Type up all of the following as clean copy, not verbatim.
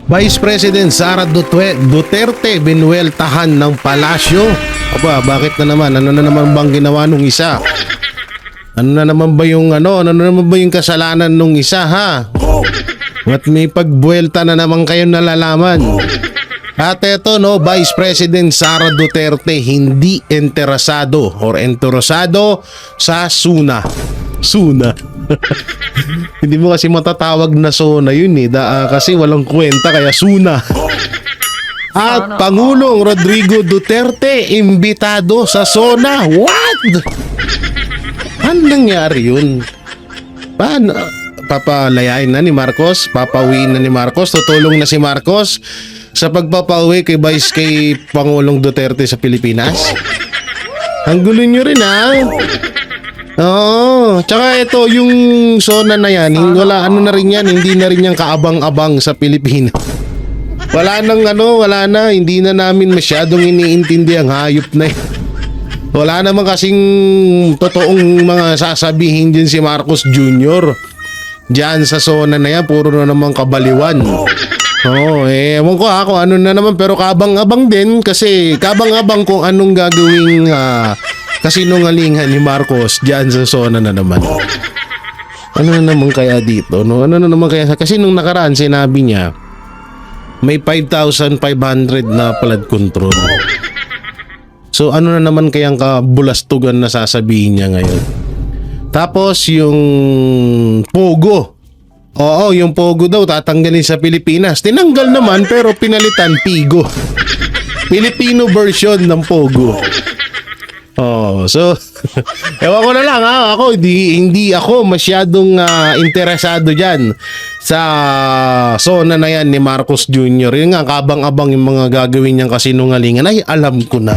Vice President Sara Duterte binuweltahan ng palasyo. Aba, bakit na naman? Ano na naman bang ginawa nung isa? Ano na naman ba yung kasalanan nung isa, ha? At may pagbuwelta na naman kayo nalalaman. At eto, no, Vice President Sara Duterte hindi interesado sa SUNA. SUNA. Hindi mo kasi matatawag na SONA yun eh. Kasi walang kwenta kaya SUNA. At Pangulong Rodrigo Duterte imbitado sa SONA. What? Ano nangyari yun? Paano? Papalayain na ni Marcos? Papauwiin na ni Marcos? Tutulong na si Marcos sa pagpapauwi kay Pangulong Duterte sa Pilipinas? Ang gulo nyo rin, ha? Oo. Tsaka ito, yung SONA na yan, wala na rin yan, hindi na rin yan kaabang-abang sa Pilipinas. Wala na, hindi na namin masyadong iniintindi ang hayop na yan. Wala naman kasing totoong mga sasabihin din si Marcos Jr. Diyan sa SONA na yan, puro na naman kabaliwan. Oo, ewan ko kung ano na naman, pero kabang-abang din kasi kabang-abang kung anong gagawing kasinungalingan ni Marcos diyan sa SONA na naman. Ano na naman kaya dito, no? Ano na naman kaya, kasi nung nakaraan sinabi niya may 5,500 na flood control. So ano na naman kayang kabulastugan na sasabihin niya ngayon? Tapos yung Pogo. Oo, yung Pogo daw tatanggalin sa Pilipinas. Tinanggal naman pero pinalitan Pigo. Filipino version ng Pogo. Oh, so ewan ko na lang, ha. Ako hindi ako masyadong interesado diyan sa SONA na yan ni Marcos Jr. Yung nga kabang-abang yung mga gagawin niyang kasinungalingan ay alam ko na.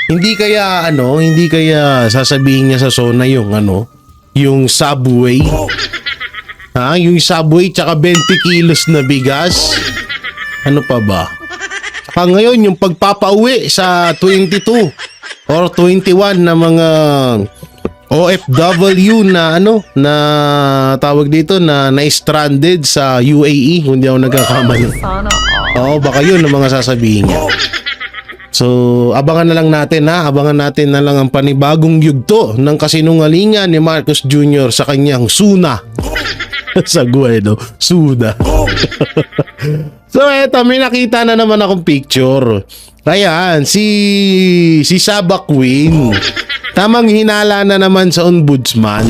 Hindi kaya sasabihin niya sa SONA yung Subway. Ha, yung Subway tsaka 20 kilos na bigas. Ano pa ba? Ngayon yung pagpapauwi sa 22 or 21 na mga OFW na na tawag dito na stranded sa UAE, kung di ako nagkakamali. Baka yun ang mga sasabihin niya. So, abangan na lang natin, ha. Abangan natin na lang ang panibagong yugto ng kasinungalingan ni Marcos Jr. sa kanyang SUNA. Sa Guedo, SUNA. So eto, may nakita na naman akong picture. Ayan, si Saba Queen. Tamang hinala na naman sa ombudsman.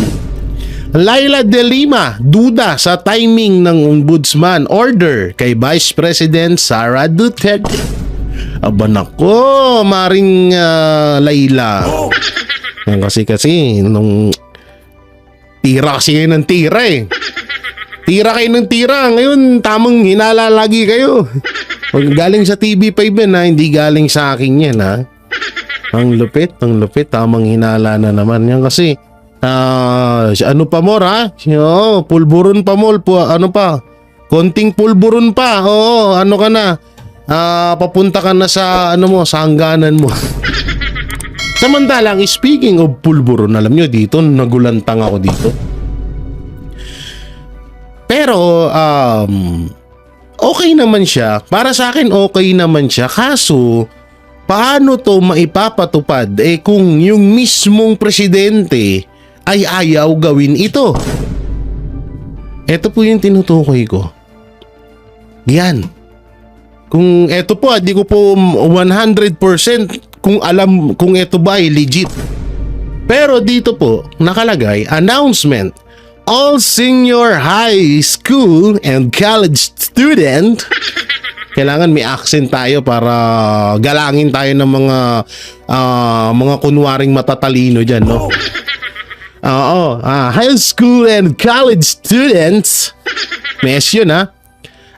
Laila De Lima, duda sa timing ng ombudsman order kay Vice President Sara Duterte. Aba nako, Maring Laila. Kasi nung tira kasi ng tira eh. Tira kayo ng tira. Ngayon, tamang hinala lagi kayo. Galing sa TV5 yan, ha? Hindi galing sa akin yan, ha? Ang lupit. Tamang hinala na naman yan. Kasi, ano pa more, ha? Pulburon pa more. Ano pa? Konting pulburon pa. Oo, ano ka na? Papunta ka na sa, sa hangganan mo. Samantalang, speaking of pulburon, alam nyo dito, nagulantang ako dito. Pero okay naman siya. Para sa akin okay naman siya. Kaso paano to maipapatupad kung yung mismong presidente ay ayaw gawin ito? Ito po yung tinutukoy ko. Yan. Kung ito po, di ko po 100% kung alam kung ito ba ay legit. Pero dito po nakalagay, announcement. All senior high school and college student. Kailangan may accent tayo para galangin tayo ng mga kunwaring matatalino diyan, no? High school and college students. Mes yun, ha?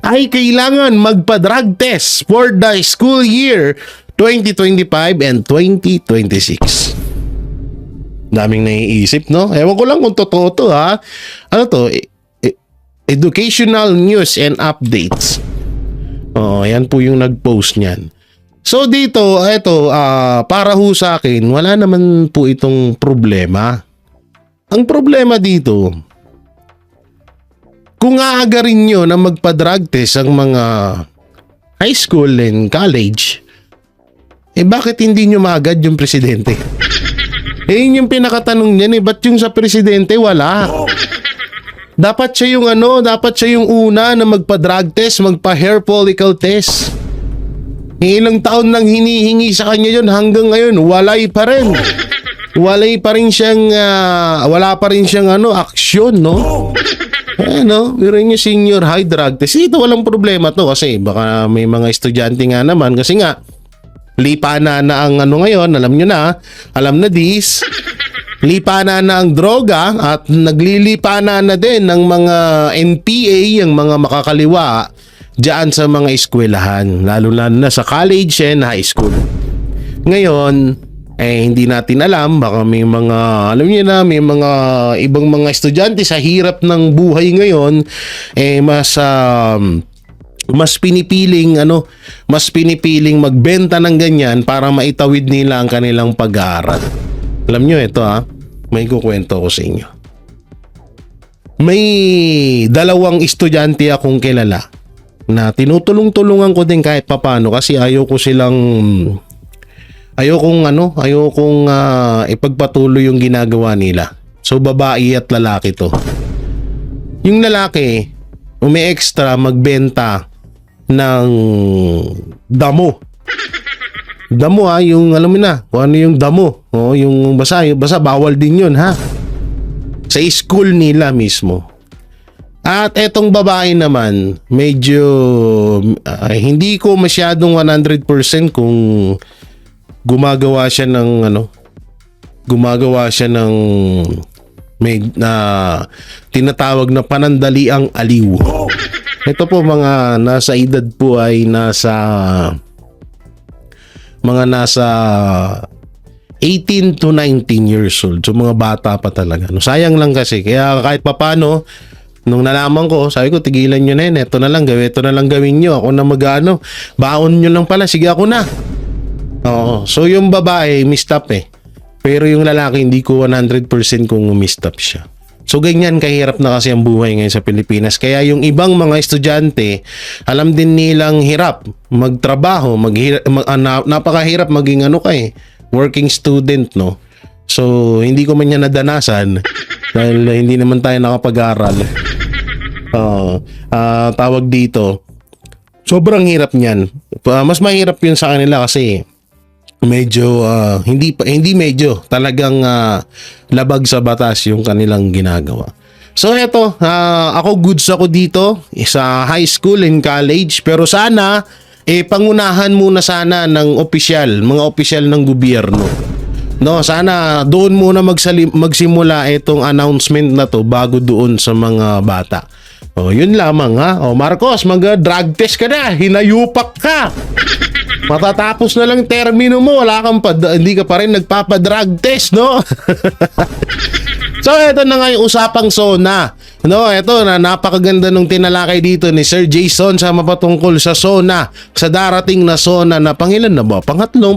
Ay kailangan magpa-drug test for the school year 2025 and 2026. Daming naiisip, no? Ewan ko lang kung totoo to, ha? Ano to? Educational news and updates. Yan po yung nag-post niyan. So dito, para ho sa akin, wala naman po itong problema. Ang problema dito, kung aagarin nyo na magpa-drug test ang mga high school and college, bakit hindi nyo maagad yung presidente? Yun yung pinakatanong niyan ba't yung sa presidente wala? Dapat siya yung dapat siya yung una na magpa-drug test, magpa-hair follicle test. Ilang taon nang hinihingi sa kanya yun, hanggang ngayon walay pa rin. Wala pa rin siyang aksyon, no? Pero yung senior high drug test, ito walang problema to kasi baka may mga estudyante nga naman kasi nga lipa na ang ngayon, alam na this, lipa na ang droga at naglilipa na din ng mga NPA, yung mga makakaliwa diyan sa mga eskwelahan, lalo na sa college and high school. Ngayon, hindi natin alam, baka may mga, may mga ibang mga estudyante sa hirap ng buhay ngayon, mas pinipiling magbenta ng ganyan para maitawid nila ang kanilang pag-aaral. Alam nyo, ito may kukwento ko sa inyo. May dalawang estudyante akong kilala na tinutulong-tulungan ko din kahit papano kasi ayokong ipagpatuloy yung ginagawa nila. So babae at lalaki to. Yung lalaki umi-extra magbenta ng damo. Damo yung alam mo na kung ano yung damo. Yung basa bawal din yun sa school nila mismo. At etong babae naman, medyo hindi ko masyadong 100% kung gumagawa siya ng may tinatawag na panandaliang aliw. Ito po mga nasa edad po ay nasa 18 to 19 years old. So mga bata pa talaga. Sayang lang kasi. Kaya kahit papano, nung nalaman ko, sabi ko, tigilan nyo na yun. Ito na lang gawin nyo. Ako na baon nyo lang pala. Sige, ako na. Oo. So yung babae, mistap Pero yung lalaki, hindi ko 100% kung mistap siya. So ganyan kahirap na kasi ang buhay ngayon sa Pilipinas. Kaya yung ibang mga estudyante, alam din nilang hirap magtrabaho, napakahirap maging working student, no? So hindi ko man yan nadanasan dahil hindi naman tayo nakapag-aral. Tawag dito, sobrang hirap niyan. Mas mahirap yun sa kanila kasi medyo talagang labag sa batas yung kanilang ginagawa. So eto, ako goods ako dito sa high school and college, pero sana pangunahan muna sana ng mga opisyal ng gobyerno. No, sana doon muna magsimula itong announcement na to bago doon sa mga bata. Yun lamang Marcos, mag-drug test ka na, hinayupak ka. Matatapos na lang termino mo, hindi ka pa rin nagpapa-drug test, no? So, ito na nga yung usapang SONA. No, ito na napakaganda nung tinalakay dito ni Sir Jason sa mapatungkol sa SONA, sa darating na SONA na pangilan na ba? Pangatlong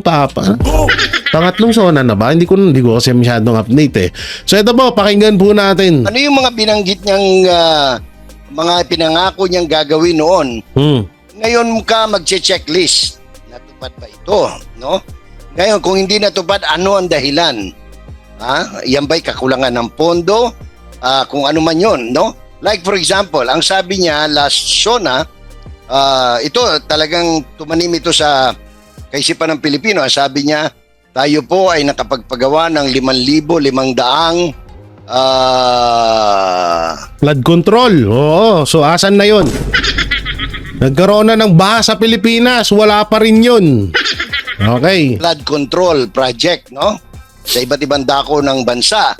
SONA na ba? Hindi ko kasi masyadong update So, ito po, pakinggan po natin. Ano yung mga binanggit niyang mga pinangako niyang gagawin noon? Ngayon ka magche-checklist. Natupad ba ito? No? Ngayon, kung hindi natupad, ano ang dahilan? Yan ba'y kakulangan ng pondo? Kung ano man yun, no? Like for example, ang sabi niya last SONA, ito talagang tumanim ito sa kaisipan ng Pilipino. Sabi niya, tayo po ay nakapagpagawa ng 5,500 flood control. Oo, so asan na yun? Nagkaroon na ng baha sa Pilipinas, wala pa rin yun. Okay. Flood control project, no? Sa iba't ibang dako ng bansa.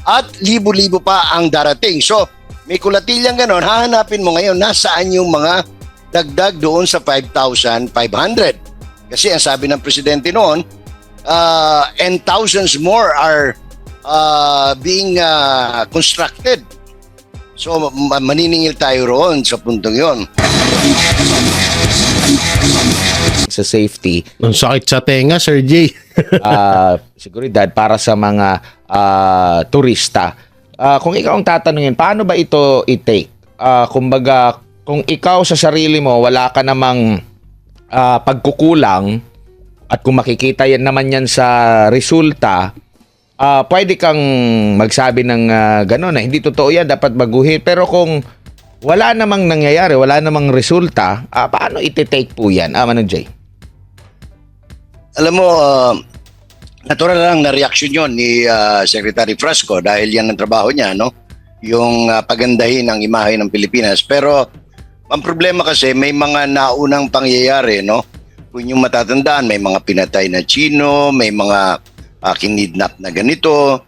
At libo-libo pa ang darating. So, may kulatilyang ganon, hahanapin mo ngayon nasaan yung mga dagdag doon sa 5,500. Kasi ang sabi ng presidente noon, and thousands more are being constructed. So, maniningil tayo roon sa puntong yon. Sa safety. Ang sakit sa tenga, Sir J. Seguridad para sa mga turista. Kung ikaw ang tatanungin, paano ba ito i-take? kumbaga, kung ikaw sa sarili mo, wala ka namang pagkukulang, at kung makikita naman yan sa resulta, pwede kang magsabi ng gano'n na hindi totoo yan, dapat baguhin. Pero kung wala namang nangyayari, wala namang resulta, paano iti-take po yan? Manong Jay? Alam mo, natural lang na reaksyon yon ni Secretary Frasco dahil yan ang trabaho niya, no? Yung pagandahin ang imahe ng Pilipinas. Pero ang problema kasi may mga naunang pangyayari, no? Kung yung matatandaan, may mga pinatay na Chino, may mga kinidnap na ganito.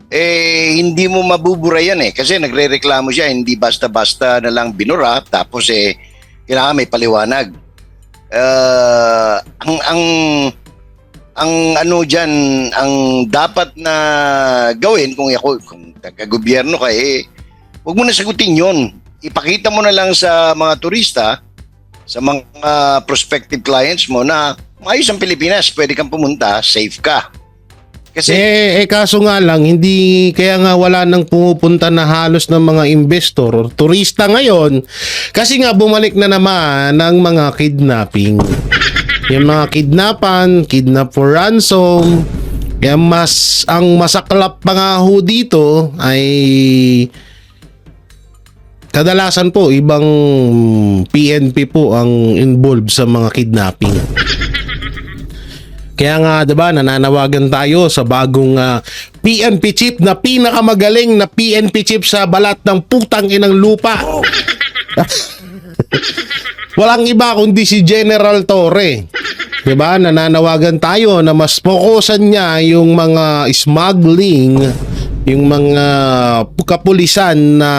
Hindi mo mabubura yan Kasi nagre-reklamo siya, hindi basta-basta na lang binura, tapos kailangan may paliwanag. Ang ano dyan, ang dapat na gawin kung taga-gobyerno ka, huwag mo na sagutin yun. Ipakita mo na lang sa mga turista, sa mga prospective clients mo na maayos ang Pilipinas, pwede kang pumunta, safe ka. Kasi kaso nga lang, hindi, kaya nga wala nang pumupunta na halos ng mga investor or turista ngayon kasi nga bumalik na naman ng mga kidnapping. Yung mga kidnapan, kidnap for ransom. Kaya ang masaklap pa nga ho dito ay kadalasan po ibang PNP po ang involved sa mga kidnapping. Kaya nga 'di ba nananawagan tayo sa bagong PNP chief na pinakamagaling na PNP chief sa balat ng putang inang lupa. Walang iba kundi si General Torre. 'Di ba? Nananawagan tayo na mas fokusan niya yung mga smuggling, yung mga kapulisan na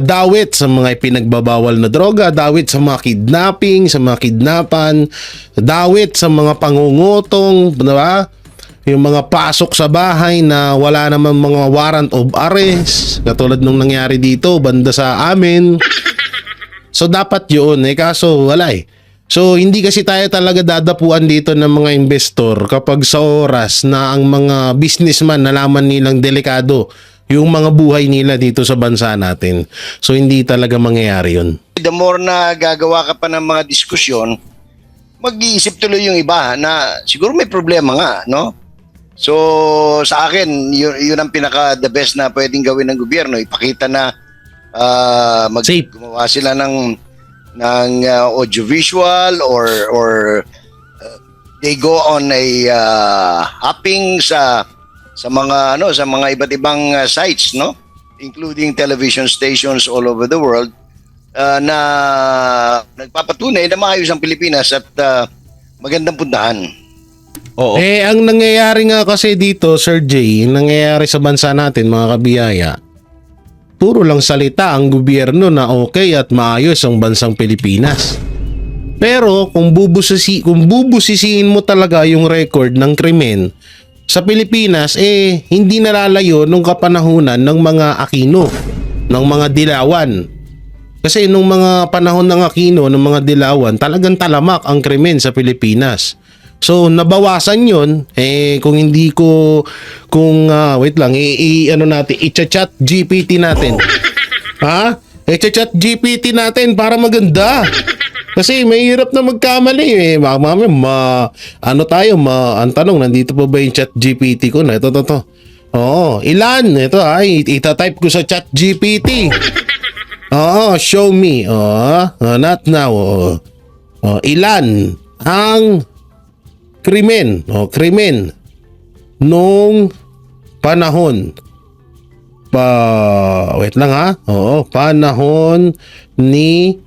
dawit sa mga ipinagbabawal na droga, dawit sa mga kidnapping, sa mga kidnapan, dawit sa mga pangungutong, 'di ba? Yung mga pasok sa bahay na wala namang mga warrant of arrest, katulad nung nangyari dito banda sa amin. So dapat yun kaso wala So hindi kasi tayo talaga dadapuan dito ng mga investor kapag sa oras na ang mga businessman nalaman nilang delikado yung mga buhay nila dito sa bansa natin. So hindi talaga mangyayari yun. the more na gagawa ka pa ng mga diskusyon, mag-iisip tuloy yung iba na siguro may problema nga, no? So sa akin, yun ang pinaka the best na pwedeng gawin ng gobyerno, ipakita na gumawa sila ng audiovisual or they go on a hopping sa mga sa mga iba't ibang sites, no, including television stations all over the world na nagpapatunay na maayos ang Pilipinas at magandang puntahan. Oo. Ang nangyayari nga kasi dito, Sir Jay, nangyayari sa bansa natin, mga kabiyaya, puro lang salita ang gobyerno na okay at maayos ang bansang Pilipinas. Pero kung bubusisiin mo talaga yung record ng krimen sa Pilipinas, hindi nalalayo nung kapanahunan ng mga Aquino, ng mga Dilawan. Kasi nung mga panahon ng Aquino, ng mga Dilawan, talagang talamak ang krimen sa Pilipinas. So nabawasan yun wait lang i-chat GPT natin. I-chat GPT natin para maganda. Kasi mahirap na magkamali ang tanong, nandito pa ba yung chat GPT ko na ito. Oo, ilan? Ito itatype ko sa chat GPT. Oo, show me. Not now. Ilan ang krimen nung panahon panahon ni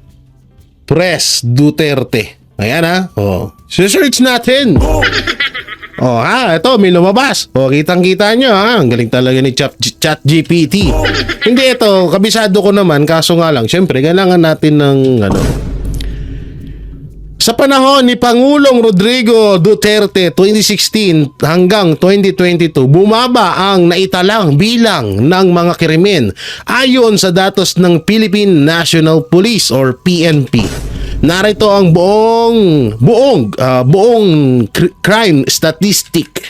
Pres Duterte. Ayan search natin. Ito may lumabas. Kitang-kita nyo ang galing talaga ni Chat GPT. Hindi, ito kabisado ko naman, kaso nga lang syempre kailangan natin ng sa panahon ni Pangulong Rodrigo Duterte 2016 hanggang 2022, bumaba ang naitalang bilang ng mga krimen ayon sa datos ng Philippine National Police or PNP. Narito ang buong crime statistic.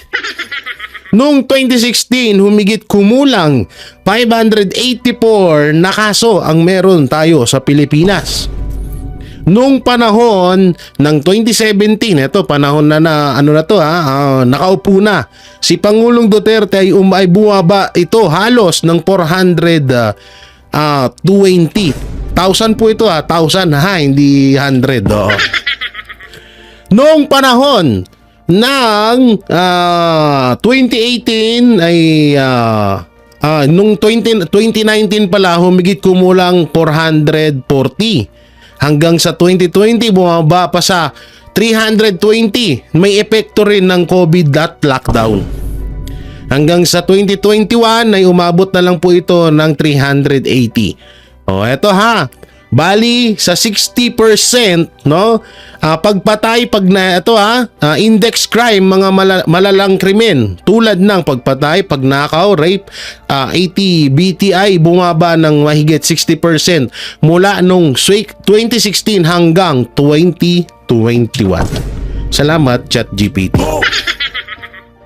Noong 2016, humigit kumulang 584 na kaso ang meron tayo sa Pilipinas. Noong panahon ng 2017, ito panahon na nakaupo na si Pangulong Duterte ay bumaba ito halos ng 420,000 po ito 1,000 hindi 100. Noong panahon ng 2018 ay nung 2019 pala humigit kumulang 440. Hanggang sa 2020 bumaba pa sa 320. May epekto rin ng COVID at lockdown. Hanggang sa 2021 ay umabot na lang po ito ng 380. Eto Bali sa 60%, no? Pagpatay index crime, mga malalang krimen tulad ng pagpatay, pagnakaw, rape, AT-BTI bumaba ng mahigit 60% mula nung 2016 hanggang 2021. Salamat ChatGPT.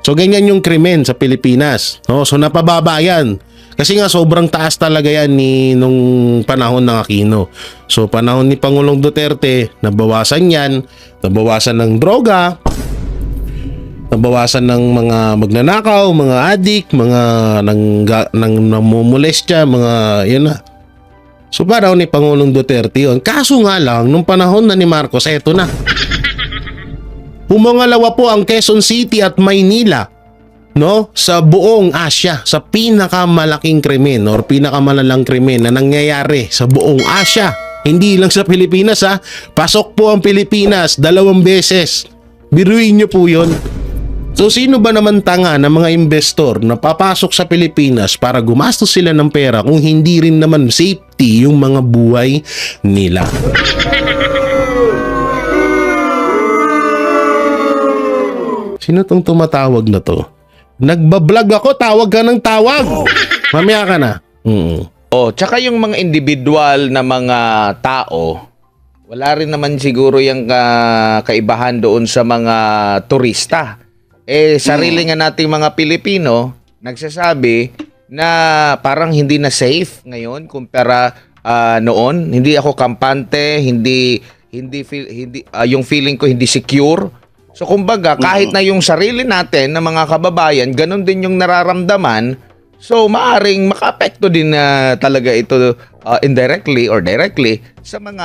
So ganyan yung krimen sa Pilipinas, no? So napababa yan. Kasi nga sobrang taas talaga yan nung panahon ng Aquino. So panahon ni Pangulong Duterte, nabawasan yan, nabawasan ng droga, nabawasan ng mga magnanakaw, mga adik, mga namumulestya, mga yun na. So panahon ni Pangulong Duterte yun. Kaso nga lang, nung panahon na ni Marcos, eto na. Pumangalawa po ang Quezon City at Maynila, no, sa buong Asia, sa pinakamalaking krimen or pinakamalalang krimen na nangyayari sa buong Asia. Hindi lang sa Pilipinas pasok po ang Pilipinas 2 beses. Biruin nyo po yun. So sino ba naman tanga ng mga investor na papasok sa Pilipinas para gumastos sila ng pera kung hindi rin naman safety yung mga buhay nila? Sino tong tumatawag na to? Nagbablog ako, tawag ka ng tawag. Mamaya ka na. Tsaka yung mga individual na mga tao, wala rin naman siguro yung kaibahan doon sa mga turista. Sarili nga nating mga Pilipino, nagsasabi na parang hindi na safe ngayon kumpara noon. Hindi ako kampante, yung feeling ko hindi secure. So kumbaga, kahit na yung sarili natin na mga kababayan, ganun din yung nararamdaman, so maaring makaapekto din na talaga ito indirectly or directly sa mga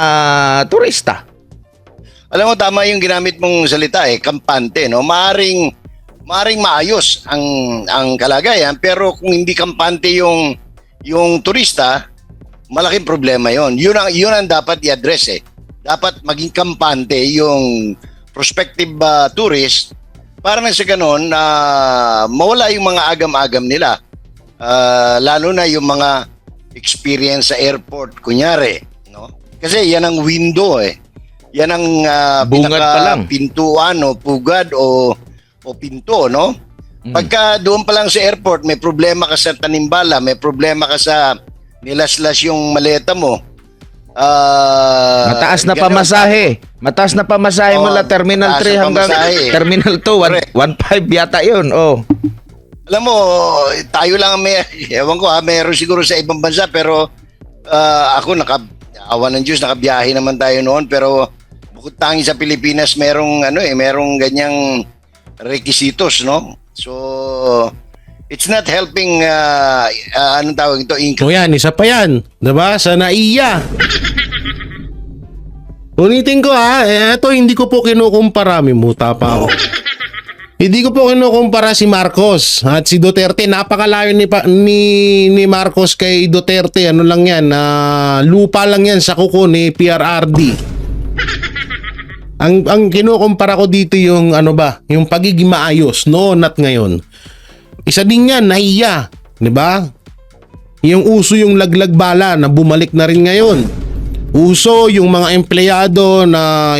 turista. Alam mo, tama yung ginamit mong salita kampante, no? Maaring maayos ang kalagayan, pero kung hindi kampante yung turista, malaking problema yon. Yun ang dapat i-address Dapat maging kampante yung prospective tourist para na sa ganun mawala yung mga agam-agam nila. Lalo na yung mga experience sa airport, kunyari, no? Kasi yan ang window Yan ang pintuan o pugad o pinto, no? Pagka doon pa lang sa airport, may problema ka sa tanimbala, may problema ka sa nilaslas yung maleta mo. Mataas na pamasahe. Mataas na pamasahe mula Terminal 3 hanggang Terminal 2. 1.5 yata yun. Alam mo, tayo lang ewan ko meron siguro sa ibang bansa, pero ako awa ng Diyos, nakabiyahe naman tayo noon, pero bukod tangi sa Pilipinas merong merong ganyang requisitos, no? So it's not helping anong tawag ito? Yan, isa pa yan. Diba? Sa NAIA. Ulitin ko eto hindi ko po kinukumpara, mimuta pa ako. Hindi ko po kinukumpara si Marcos at si Duterte. Napakalayo ni Marcos kay Duterte. Ano lang yan, lupa lang yan sa kuko ni PRRD. Ang kinukumpara ko dito yung yung pagiging maayos noon at ngayon. Isa din yan, NAIA, 'di ba? Yung uso yung laglag bala na bumalik na rin ngayon. Uso yung mga empleyado na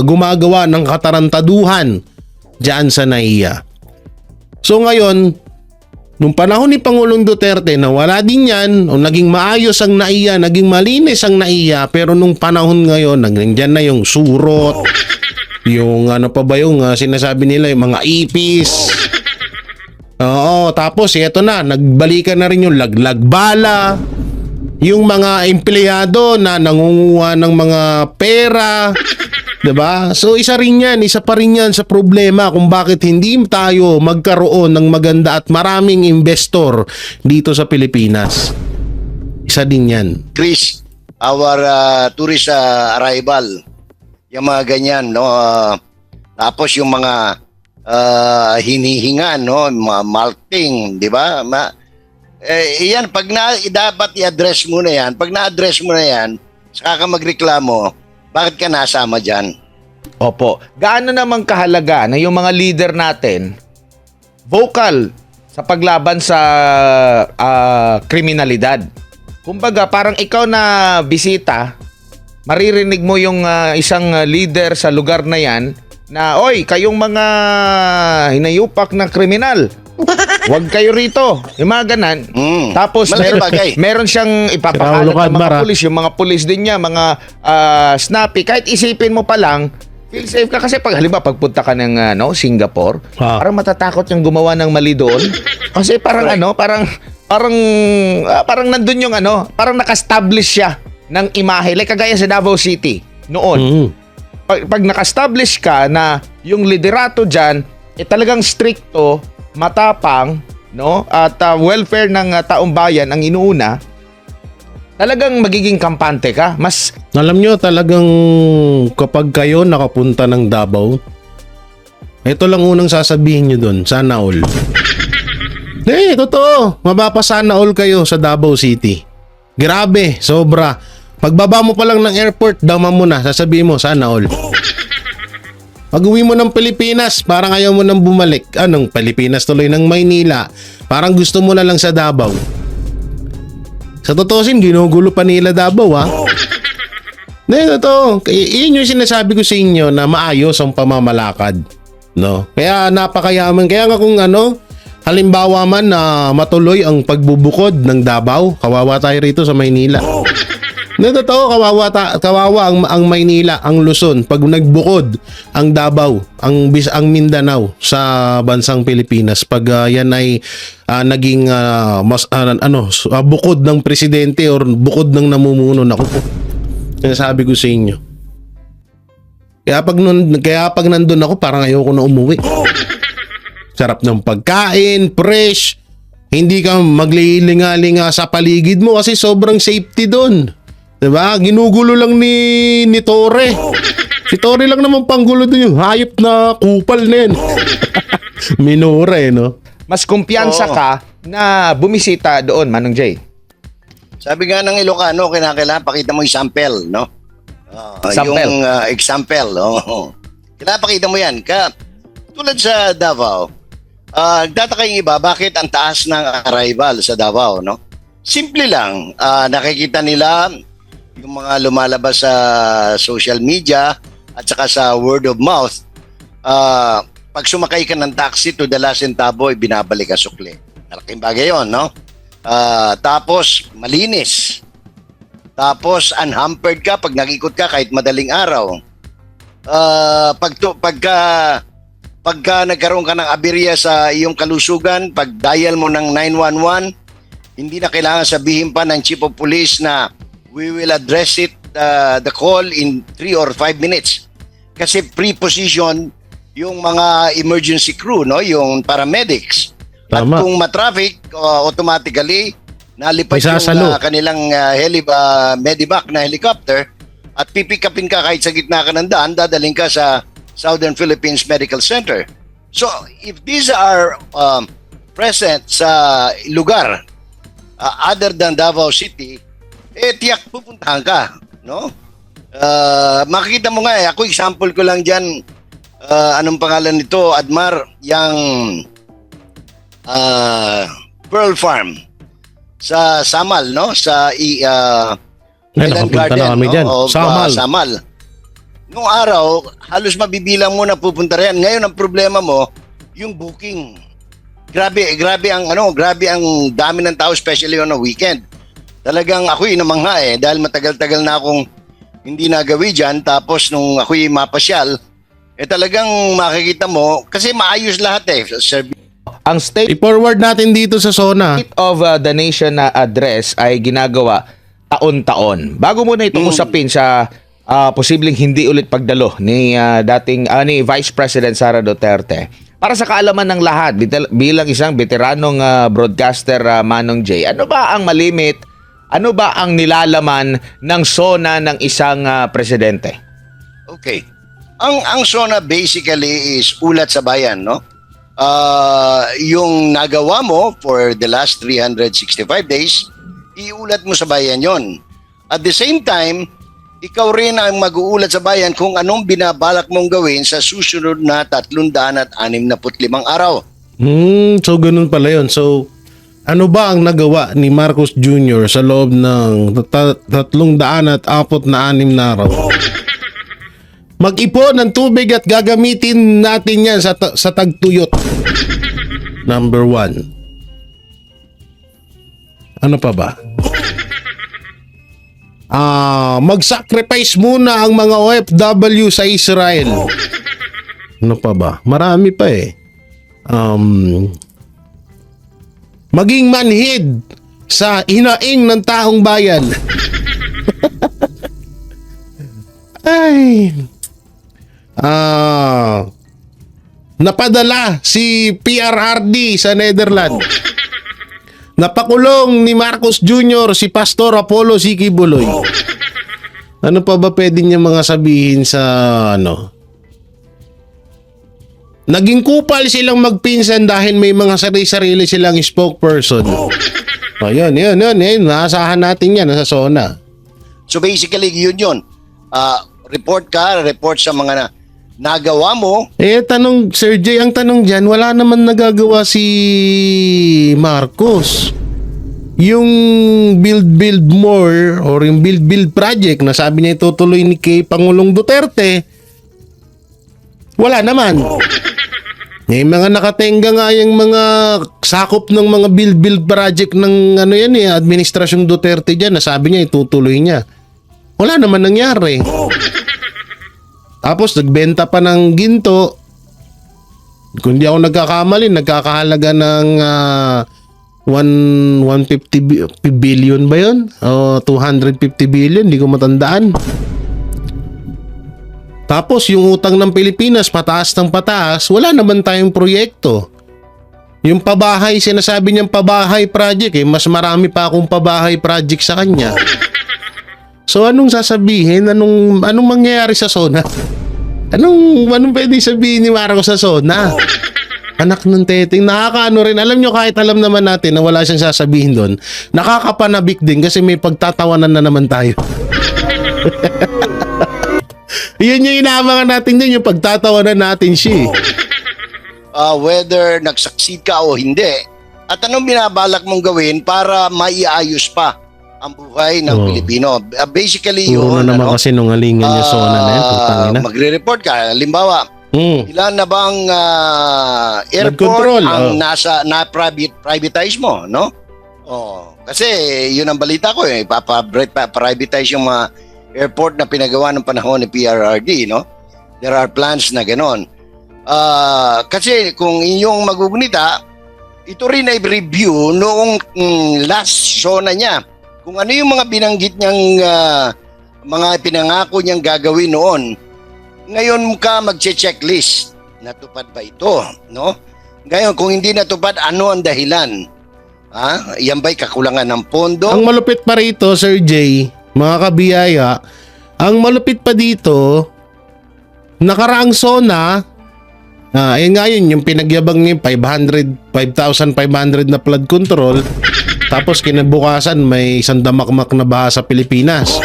gumagawa ng katarantaduhan diyan sa NAIA. So ngayon, nung panahon ni Pangulong Duterte na wala din yan, o naging maayos ang NAIA, naging malinis ang NAIA, pero nung panahon ngayon, nandiyan na yung surot, yung yung sinasabi nila, yung mga ipis, Oo, tapos eto na, nagbalikan na rin yung laglag bala, yung mga empleyado na nangunguha ng mga pera, 'di ba? So isa pa rin 'yan sa problema kung bakit hindi tayo magkaroon ng maganda at maraming investor dito sa Pilipinas. Isa din 'yan. Chris, our tourist arrival, yung mga ganyan, no? Tapos yung mga hinihinga, no? Mga malting, di ba? Yan, dapat i-address mo na yan. Pag na-address mo na yan, saka ka magreklamo, bakit ka nasama dyan? Opo. Gaano naman kahalaga na yung mga leader natin vocal sa paglaban sa kriminalidad? Kumbaga, parang ikaw na bisita, maririnig mo yung isang leader sa lugar na yan na, oy, kayong mga hinayupak na kriminal, huwag kayo rito. Yung mga ganan. Tapos meron siyang ipapakalat ng mga pulis. Yung mga pulis din niya, mga snappy. Kahit isipin mo pa lang, feel safe ka. Kasi halimbawa, pagpunta ka ng Singapore, parang matatakot yung gumawa ng mali doon. Kasi parang parang nandun yung parang naka-establish siya ng imahe. Like kagaya sa Davao City noon. Pag naka-establish ka na yung liderato dyan, talagang stricto, matapang, no? At welfare ng taong bayan ang inuuna, talagang magiging kampante ka. Mas Alam nyo, talagang kapag kayo nakapunta ng Davao, ito lang unang sasabihin nyo dun, sana all. Totoo. Mapapasana all kayo sa Davao City. Grabe, sobra. Pagbaba mo pa lang ng airport, dama mo na, sasabihin mo, sana all. Pag uwi mo ng Pilipinas, parang ayaw mo nang bumalik. Anong Pilipinas tuloy ng Maynila? Parang gusto mo na lang sa Davao. Sa totosin, ginugulo pa nila Davao, ha? Totoo. Iyon yung sinasabi ko sa inyo na maayos ang pamamalakad. No? Kaya napakayaman. Kaya nga kung halimbawa man na matuloy ang pagbubukod ng Davao, kawawa tayo rito sa Maynila. Totoo, kawawa ang Maynila, ang Luzon pag nagbukod ang Davao, ang Mindanao sa bansang Pilipinas pag yan ay naging bukod ng presidente or bukod ng namumuno. Naku po. Sinasabi ko sa inyo. Kaya pag nandun ako, parang ayoko na umuwi. Sarap ng pagkain, fresh. Hindi ka maglilinga-linga sa paligid mo kasi sobrang safety doon. Diba? Ginugulo lang ni Torre. Si Torre lang naman panggulo doon yung hayop na kupal na yun. Minura no? Mas kumpiyansa ka na bumisita doon, Manong Jay. Sabi nga ng Ilocano, kinakailangan pakita mo yung sample, no? Sample. Yung example, kailangan pakita mo yan. Tulad sa Davao, nagtataka yung iba, bakit ang taas ng arrival sa Davao, no? Simple lang, nakikita nila yung mga lumalabas sa social media at saka sa word of mouth. Pag sumakay ka ng taxi to Dala Centavo, binabalik ka sukli. Malaking bagay yun, no? Tapos, malinis. Tapos, unhampered ka pag nag-ikot ka kahit madaling araw. Pagka nagkaroon ka ng aberya sa iyong kalusugan, pag dial mo ng 911, hindi na kailangan sabihin pa ng Chief of Police na we will address the call in 3 or 5 minutes. Kasi pre-position yung mga emergency crew, no? Yung paramedics. Tama. At kung matraffic, automatically nalipad Isasalo. yung kanilang medivac na helicopter at pipikapin ka kahit sa gitna ka ng daan, dadaling ka sa Southern Philippines Medical Center. So, if these are present sa lugar other than Davao City, tiyak pupuntahan ka, no? Makikita mo nga ako example ko lang diyan, anong pangalan nito, Admar, yang Pearl Farm sa Samal, no? Sa Island nakapunta na Garden, kami dyan. no? Samal. Noong araw, halos mabibilang mo na pupunta riyan. Ngayon ang problema mo, yung booking. Grabe ang dami ng tao, especially on a weekend. Talagang ako'y namangha dahil matagal-tagal na akong hindi nagawi dyan. Tapos nung ako'y mapasyal, talagang makikita mo, kasi maayos lahat Ang State I-forward natin dito sa SONA. of the Nation na address ay ginagawa taon-taon. Bago muna ito usapin sa posibleng hindi ulit pagdalo ni ni Vice President Sara Duterte. Para sa kaalaman ng lahat, bilang isang veteranong broadcaster, Manong J, ano ba ang malimit, ano ba ang nilalaman ng SONA ng isang presidente? Okay. Ang SONA basically is ulat sa bayan, no? Yung nagawa mo for the last 365 days, iulat mo sa bayan yon. At the same time, ikaw rin ang mag-uulat sa bayan kung anong binabalak mong gawin sa susunod na 365 araw. So ganun pala yun. So, ano ba ang nagawa ni Marcos Jr. sa loob ng 346 na araw? Mag-ipon ng tubig at gagamitin natin yan sa tagtuyot. Number 1. Ano pa ba? Mag-sacrifice muna ang mga OFW sa Israel. Ano pa ba? Marami pa eh. Maging manhid sa hinaing ng taong bayan. Ay. Napadala si PRRD sa Netherlands. Napakulong ni Marcos Jr. si Pastor Apollo Siki Buloy. Ano pa ba pwede niya mga sabihin sa ano? Naging kupal silang magpinsan dahil may mga sarili-sarili silang spokesperson. Yun. Naasahan natin yan sa SONA. So basically, yun. Report sa mga nagawa mo. Tanong, Sir J, ang tanong dyan, wala naman nagagawa si Marcos. Yung build more or yung build project na sabi niya itutuloy ni kay Pangulong Duterte, wala naman. Yung mga nakatenga nga yung mga sakop ng mga build project ng administrasyong Duterte dyan na sabi niya itutuloy niya. Wala naman nangyari. Tapos nagbenta pa ng ginto. Kung di ako nagkakamali, nagkakahalaga ng 150 billion ba yun? O 250 billion, di ko matandaan. Tapos yung utang ng Pilipinas, pataas ng pataas, wala naman tayong proyekto. Yung pabahay, sinasabi niyang pabahay project, mas marami pa akong pabahay project sa kanya. So anong sasabihin? Anong mangyayari sa SONA? Anong pwede sabihin ni Marcos sa SONA? Anak ng teteng, nakakaano rin. Alam nyo, kahit alam naman natin na wala siyang sasabihin doon, nakakapanabik din kasi may pagtatawanan na naman tayo. Yun yung inaabangan natin din, yung pagtatawanan natin siya. Whether nag-succeed ka o hindi, at anong binabalak mong gawin para maiayos pa ang buhay ng Pilipino. Basically, puro yun, na naman kasi nungalingan yung SONA na yan. Putang ina. Magre-report ka. Halimbawa, ilan na bang airport ang na-privatize mo, no? Kasi yun ang balita ko eh. Privatize yung mga airport na pinagawa ng panahon ni PRRD, no? There are plans na gano'n. Kasi kung inyong magugunita, ito rin ay review noong last SONA niya. Kung ano yung mga binanggit niyang mga pinangako niyang gagawin noon, ngayon ka magche-checklist. Natupad ba ito? No? Ngayon, kung hindi natupad, ano ang dahilan? Yan ba'y kakulangan ng pondo? Ang malupit pa rito, Sir J, mga kabiyaya, ang malupit pa dito, nakaraang SONA, ayun nga yun, yung pinagyabang niya 5,500 na flood control, tapos kinabukasan may isang damakmak na baha sa Pilipinas.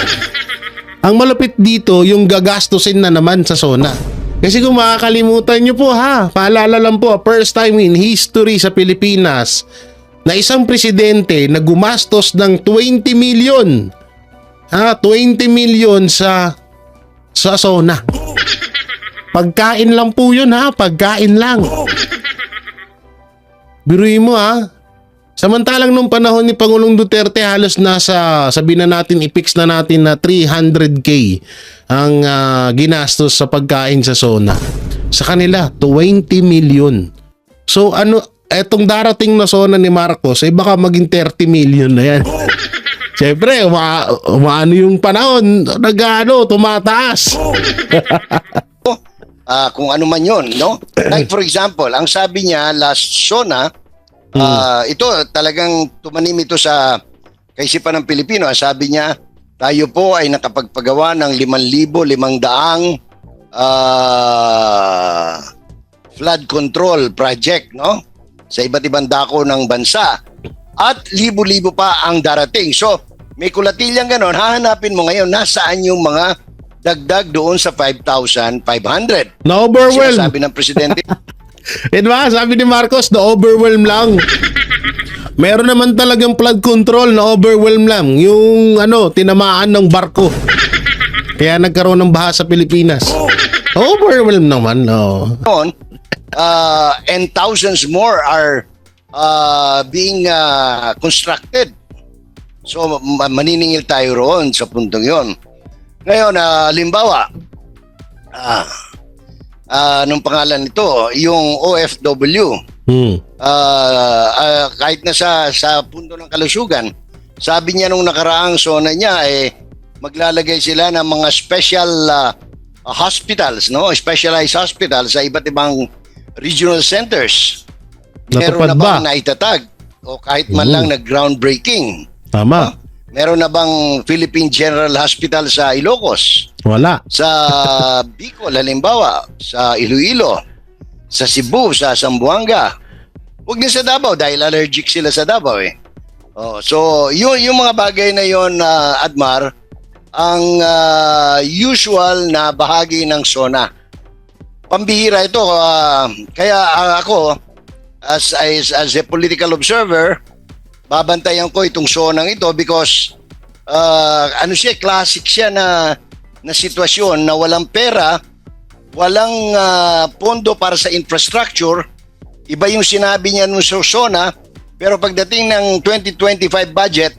Ang malupit dito, yung gagastusin na naman sa SONA. Kasi kung makakalimutan nyo po paalala lang po, first time in history sa Pilipinas na isang presidente na gumastos ng 20 million. 20 million sa SONA. Pagkain lang po yun pagkain lang. Biruin mo Samantalang nung panahon ni Pangulong Duterte halos nasa, sabihin na natin, i-fix na natin na 300k ang ginastos sa pagkain sa SONA. Sa kanila, 20 million. So etong darating na SONA ni Marcos, baka maging 30 million na yan. Siyempre, umaano yung panahon, tumataas. Kung ano man yun, no? Like for example, ang sabi niya last SONA, ito talagang tumanim ito sa kaisipan ng Pilipino. Sabi niya, tayo po ay nakapagpagawa ng 5,500 flood control project, no? Sa iba't ibang dako ng bansa. At libo-libo pa ang darating. So, may kulatilyang ganon, hahanapin mo ngayon nasaan yung mga dagdag doon sa 5,500. Na-overwhelm. Sabi ng presidente. Diba? Sabi ni Marcos, na-overwhelm lang. Meron naman talagang flood control, na-overwhelm lang. Yung tinamaan ng barko. Kaya nagkaroon ng baha sa Pilipinas. Overwhelm naman, no. And thousands more are being constructed. So maniningil tayo roon sa puntong yon. Ngayon, halimbawa, anong pangalan nito? Yung OFW. Kahit na sa punto ng kalusugan, sabi niya nung nakaraang SONA niya, maglalagay sila ng mga special hospitals, no? Specialized hospitals sa iba't ibang regional centers. Meron Natupad na bang ba? naitatag? O kahit man lang nag-groundbreaking? Tama. Meron na bang Philippine General Hospital sa Ilocos? Wala. Sa Bicol, halimbawa, sa Iloilo, sa Cebu, sa Zamboanga. Huwag din sa Davao dahil allergic sila sa Davao so, yung mga bagay na yon, Admar, ang usual na bahagi ng SONA. Pambihira ito. Kaya ako, as a political observer, babantayan ko itong SONA ito because classic siya na sitwasyon na walang pera, walang pondo para sa infrastructure. Iba yung sinabi niya nung SONA, pero pagdating ng 2025 budget,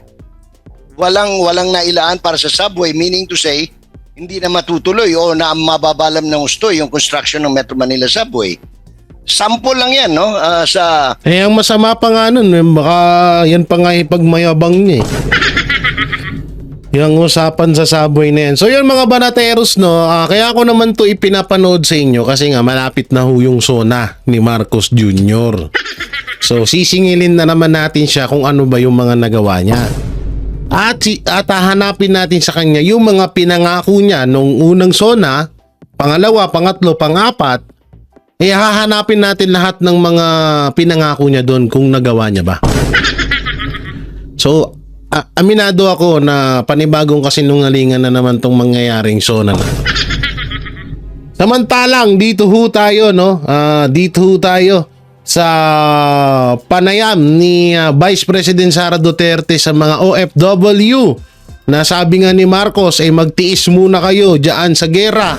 walang nailaan para sa subway, meaning to say, hindi na matutuloy o na mababalam ng gusto yung construction ng Metro Manila subway. Sample lang yan, no? Ang masama pa nga nun, baka yan pa nga ipagmayabang niya yung usapan sa subway na yan. So yun mga banateros, no? Kaya ako naman to ipinapanood sa inyo kasi nga malapit na ho yung SONA ni Marcos Jr. So sisingilin na naman natin siya kung ano ba yung mga nagawa niya. At hahanapin natin sa kanya yung mga pinangako niya nung unang SONA, pangalawa, pangatlo, pangapat, hahanapin natin lahat ng mga pinangako niya doon kung nagawa niya ba. So, aminado ako na panibagong kasinungalingan na naman tong mangyayaring SONA na. Samantalang, dito ho tayo, no? Dito ho tayo sa panayam ni Vice President Sara Duterte sa mga OFW na sabi nga ni Marcos magtiis muna kayo diyan sa gera.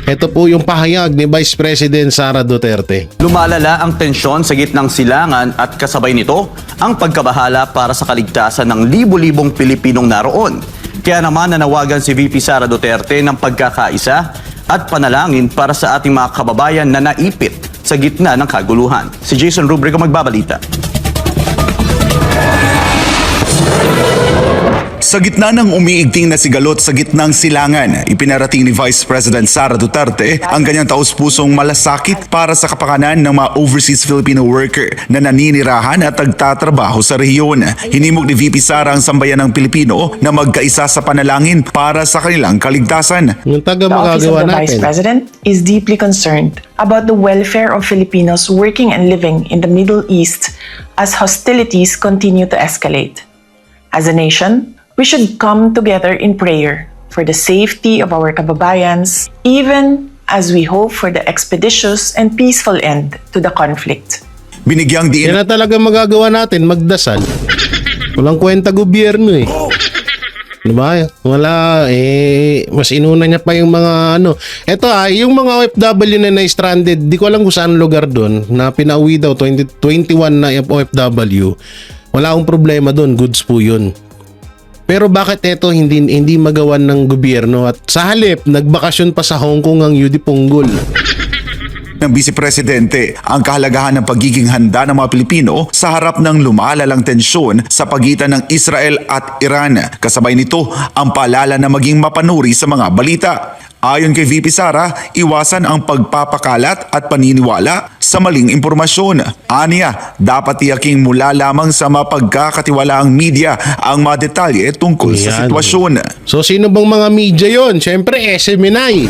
Ito po yung pahayag ni Vice President Sara Duterte. Lumalala ang tensyon sa gitnang silangan at kasabay nito ang pagkabahala para sa kaligtasan ng libo-libong Pilipinong naroon. Kaya naman nanawagan si VP Sara Duterte ng pagkakaisa at panalangin para sa ating mga kababayan na naipit sa gitna ng kaguluhan. Si Jason Rubrico magbabalita. Sa gitna ng umiigting na sigalot sa gitnang silangan, ipinarating ni Vice President Sara Duterte ang kanyang taus-pusong malasakit para sa kapakanan ng mga overseas Filipino worker na naninirahan at nagtatrabaho sa rehiyon. Hinimok ni VP Sara ang sambayan ng Pilipino na magkaisa sa panalangin para sa kanilang kaligtasan. Yung taga The Office of magagawa the Vice natin. President is deeply concerned about the welfare of Filipinos working and living in the Middle East as hostilities continue to escalate. As a nation, we should come together in prayer for the safety of our kababayans, even as we hope for the expeditious and peaceful end to the conflict. Binigyang diin Yan na talaga magagawa natin, magdasal. Walang kwenta gobyerno Diba? Wala, mas inuna niya pa yung mga Eto yung mga OFW na na-stranded, di ko alam kung saan lugar doon, na pinauwi daw, 21 na OFW. Wala akong problema doon, goods po yun. Pero bakit ito hindi magawan ng gobyerno at sa halip, nagbakasyon pa sa Hong Kong ang Yudi Punggol? ng Vice Presidente ang kahalagahan ng pagiging handa ng mga Pilipino sa harap ng lumalalang tensyon sa pagitan ng Israel at Iran. Kasabay nito ang paalala na maging mapanuri sa mga balita. Ayon kay VP Sara, iwasan ang pagpapakalat at paniniwala sa maling impormasyon. Aniya, dapat tiyaking mula lamang sa mapagkakatiwalaang media ang mga detalye tungkol sa Yan. sitwasyon. So sino bang mga media yon? Siyempre SMNI,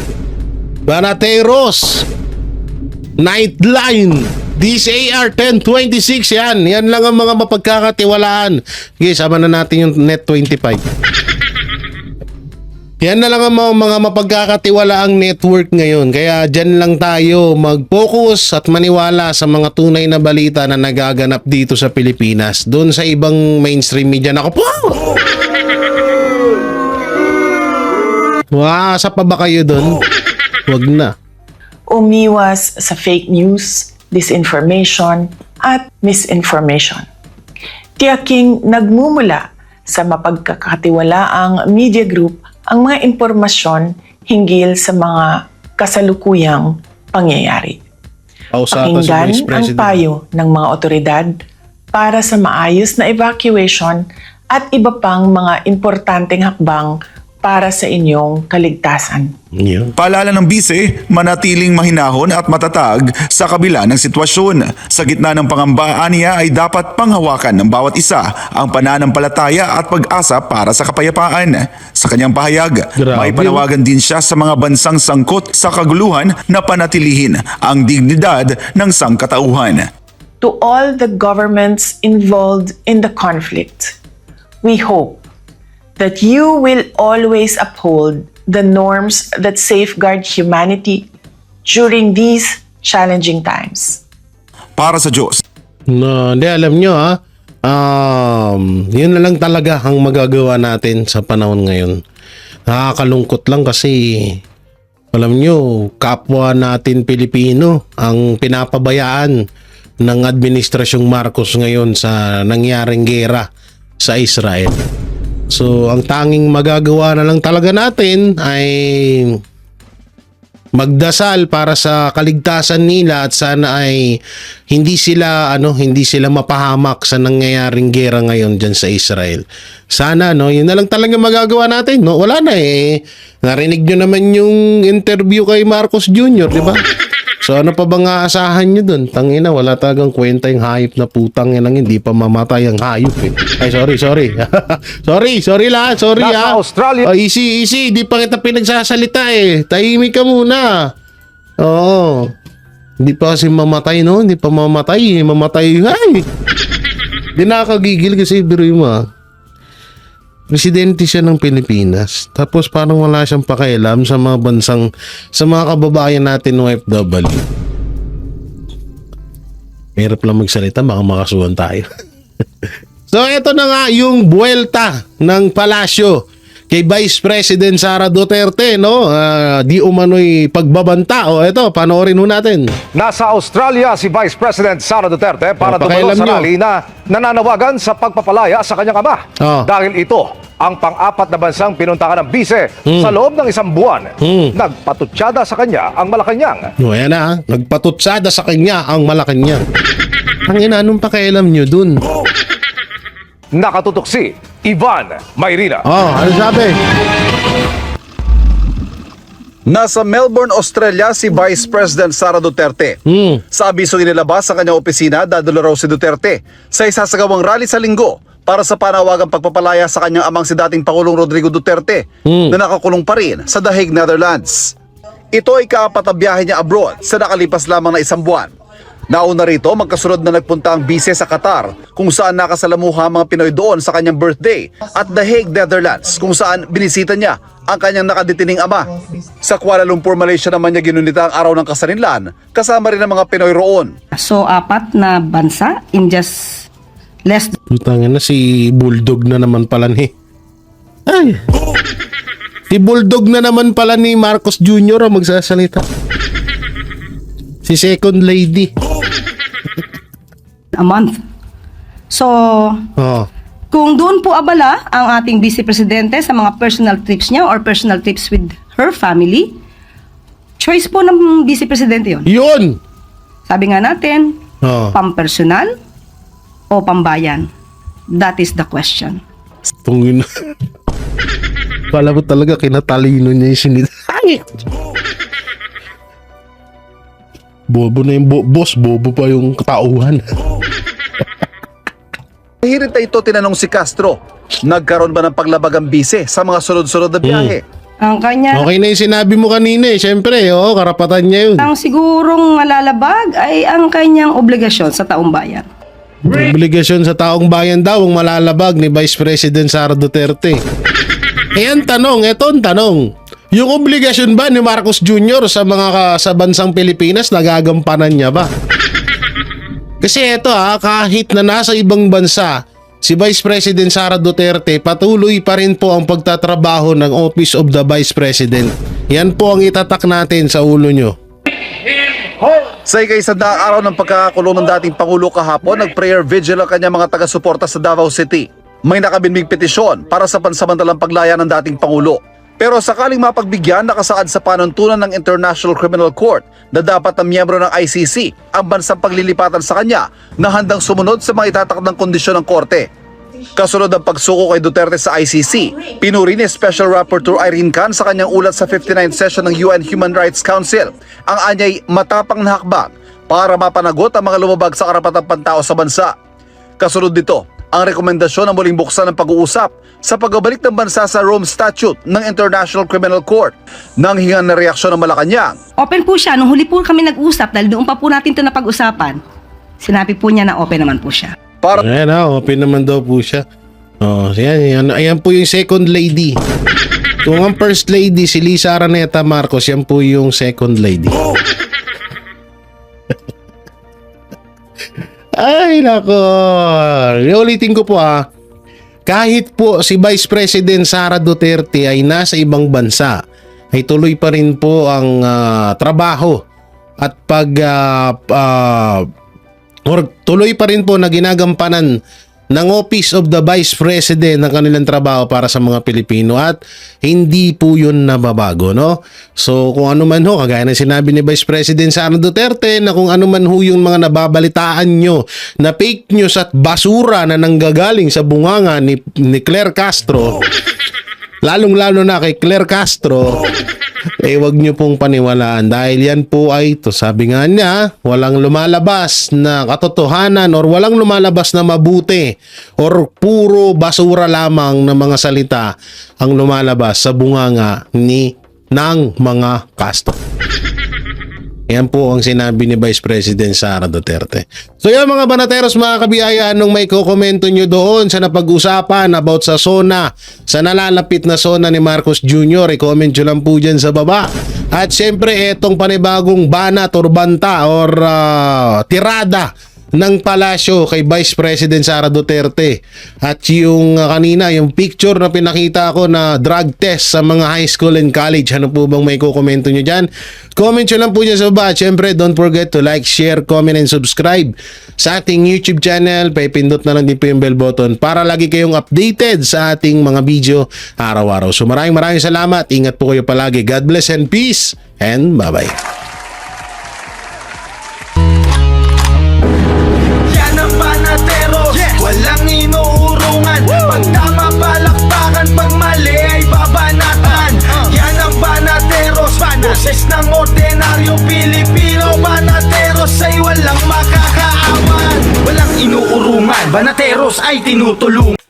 Banateros, Nightline, DCAR 1026, yan lang ang mga mapagkakatiwalaan. Okay, sama na natin yung Net 25. Yan na lang ang mga mapagkakatiwalaang network ngayon. Kaya dyan lang tayo mag-focus at maniwala sa mga tunay na balita na nagaganap dito sa Pilipinas. Doon sa ibang mainstream media, naku po! Asa pa ba kayo doon? Wag na. Umiwas sa fake news, disinformation, at misinformation. Tiyaking nagmumula sa mapagkakatiwalaang media group ang mga impormasyon hinggil sa mga kasalukuyang pangyayari. Pausapan si Pakinggan Vice ang President. payo ng mga otoridad para sa maayos na evacuation at iba pang mga importanteng hakbang para sa inyong kaligtasan. Yun. Paalala ng bise, manatiling mahinahon at matatag sa kabila ng sitwasyon. Sa gitna ng pangamba, aniya ay dapat panghawakan ng bawat isa ang pananampalataya at pag-asa para sa kapayapaan. Sa kanyang pahayag, Grabe. may panawagan din siya sa mga bansang sangkot sa kaguluhan na panatilihin ang dignidad ng sangkatauhan. To all the governments involved in the conflict, we hope that you will always uphold the norms that safeguard humanity during these challenging times. Para sa Diyos, No, hindi, alam nyo yun na lang talaga ang magagawa natin sa panahon ngayon. Nakakalungkot lang kasi alam nyo, kapwa natin Pilipino ang pinapabayaan ng Administrasyong Marcos ngayon sa nangyaring gera sa Israel. So, ang tanging magagawa na lang talaga natin ay magdasal para sa kaligtasan nila at sana ay hindi sila mapahamak sa nangyayaring gera ngayon diyan sa Israel. Sana yun na lang talaga magagawa natin, no? Wala na narinig nyo naman yung interview kay Marcos Jr., di ba? So ano pa bang aasahan nyo dun? Tangina, wala talagang kwenta yung hayop na putang yan, hindi pa mamatay ang hayop Ay, sorry. sorry Nasa Australia. Oh, easy, di pa kita pinagsasalita Tahimik ka muna. Oo. Hindi pa kasi mamatay, no? Hindi pa mamatay. Ay! Di nakakagigil kasi biruin mo Presidente siya ng Pilipinas. Tapos parang wala siyang pakialam sa mga sa mga kababayan natin ng OFW. Hirap lang magsalita, baka makasuhan tayo. So ito na nga yung buwelta ng palasyo kay Vice President Sara Duterte, no? Di umano'y pagbabanta. Ito, panoorin ho natin. Nasa Australia si Vice President Sara Duterte para dumalo pakialam sa nyo. rally na nananawagan sa pagpapalaya sa kanyang ama. Oh. Dahil ito ang pang-apat na bansang pinuntahan ng bise sa loob ng isang buwan. Nagpatutsyada sa kanya ang Malacanang. Ayan na, nagpatutsada sa kanya ang Malacanang. Ang ina, anong pakialam nyo dun? Nakatutok si Ivan Mayrina. Ano sabi? Nasa Melbourne, Australia si Vice President Sara Duterte. Sa abiso inilabas sa kanyang opisina, dadalo raw si Duterte sa isasagawang rally sa linggo para sa panawagang pagpapalaya sa kanyang amang si dating Pangulong Rodrigo Duterte na nakakulong pa rin sa The Hague, Netherlands. Ito ay kaapat na biyahe niya abroad sa nakalipas lamang na isang buwan. Nauna rito, magkasunod na nagpunta ang bise sa Qatar kung saan nakasalamuha ang mga Pinoy doon sa kanyang birthday at The Hague, Netherlands kung saan binisita niya ang kanyang nakadetining ama. Sa Kuala Lumpur, Malaysia naman niya ginunita ang araw ng kasarinlan kasama rin ang mga Pinoy roon. So, 4 na bansa in just less Putangin na, si Bulldog na naman pala ni... Ay! Si Bulldog na naman pala ni Marcos Jr. ang magsasalita. Si Second Lady. a month. So, Oh. kung doon po abala ang ating Vice Presidente sa mga personal trips niya or personal trips with her family, Choice po ng Vice Presidente yun. Yun! Sabi nga natin, Oh, pampersonal o pambayan? That is the question. tungin. Kala mo talaga kinatalino niya yung sinit. Ay! Bobo na yung boss, bobo pa yung katauhan. Hirit na ito tinanong si Castro, nagkaroon ba ng paglabag ang bise sa mga sunod-sunod na biyahe? Ang kanya, Okay na yung sinabi mo kanina eh. Siyempre, karapatan niya yun. ang sigurong malalabag ay ang kanyang obligasyon sa taong bayan. Obligasyon sa taong bayan daw ang malalabag ni Vice President Sara Duterte. Ayan tanong, eto ang tanong. Yung obligasyon ba ni Marcos Jr. sa sa bansang Pilipinas, nagagampanan niya ba? Kasi eto kahit na nasa ibang bansa, si Vice President Sara Duterte patuloy pa rin po ang pagtatrabaho ng Office of the Vice President. Yan po ang itatak natin sa ulo nyo. Sa ika-100 araw ng pagkakakulong ng dating Pangulo kahapon, nag-prayer vigil ang kanyang mga taga-suporta sa Davao City. May nakabinbing petisyon para sa pansamantalang paglaya ng dating Pangulo. Pero sakaling mapagbigyan, nakasaad sa panuntunan ng International Criminal Court na dapat na miyembro ng ICC ang bansang paglilipatan sa kanya na handang sumunod sa mga itatak ng kondisyon ng korte. Kasunod ng pagsuko kay Duterte sa ICC, pinuri ni Special Rapporteur Irene Khan sa kanyang ulat sa 59th session ng UN Human Rights Council ang anyay matapang na hakbang para mapanagot ang mga lumabag sa karapatang pantao sa bansa. Kasunod nito, ang rekomendasyon na muling buksan ng pag-uusap sa pagbabalik ng bansa sa Rome Statute ng International Criminal Court nang hingan na reaksyon ng Malacanang. Open po siya. Nung huli po kami nag-usap, dahil doon pa po natin ito napag-usapan, sinabi po niya na open naman po siya. Para Ayan open naman daw po siya. Ayan po yung second lady. Kung ang first lady si Lisa Araneta Marcos, yan po yung second lady. Ay nako. Ulitin ko po kahit po si Vice President Sara Duterte ay nasa ibang bansa, ay tuloy pa rin po ang trabaho at tuloy pa rin po na ginagampanan ng Office of the Vice President ng kanilang trabaho para sa mga Pilipino at hindi po yun nababago, no? So kung ano man kagaya ng sinabi ni Vice President Sara Duterte na kung ano man yung mga nababalitaan nyo na fake news at basura na nanggagaling sa bunganga ni Claire Castro, lalong-lalo na kay Claire Castro, wag nyo pong paniwalaan dahil yan po ay, sabi nga niya, walang lumalabas na katotohanan or walang lumalabas na mabuti or puro basura lamang na mga salita ang lumalabas sa bunganga ng mga Castro. Yan po ang sinabi ni Vice President Sara Duterte. So yan mga banateros, mga kabiyaya, anong may kukomento nyo doon sa napag-usapan about sa SONA, sa nalalapit na SONA ni Marcos Jr., i-comment nyo lang po dyan sa baba. At syempre etong panibagong banat or banta or tirada ng palasyo kay Vice President Sara Duterte at yung kanina yung picture na pinakita ko na drug test sa mga high school and college, ano po bang may kukomento nyo dyan? Comment nyo lang po dyan sa baba. Siyempre don't forget to like, share, comment and subscribe sa ating YouTube channel. Paipindot na lang din po yung bell button para lagi kayong updated sa ating mga video araw-araw. So maraming salamat, ingat po kayo palagi, God bless and peace and bye bye. Walang inuurungan. Pag tama palakpakan, pag mali ay babanatan. Yan ang Banateros, boses ng ordinaryong Pilipino. Banateros ay walang makakaawan. Walang inuurungan, Banateros ay tinutulungan.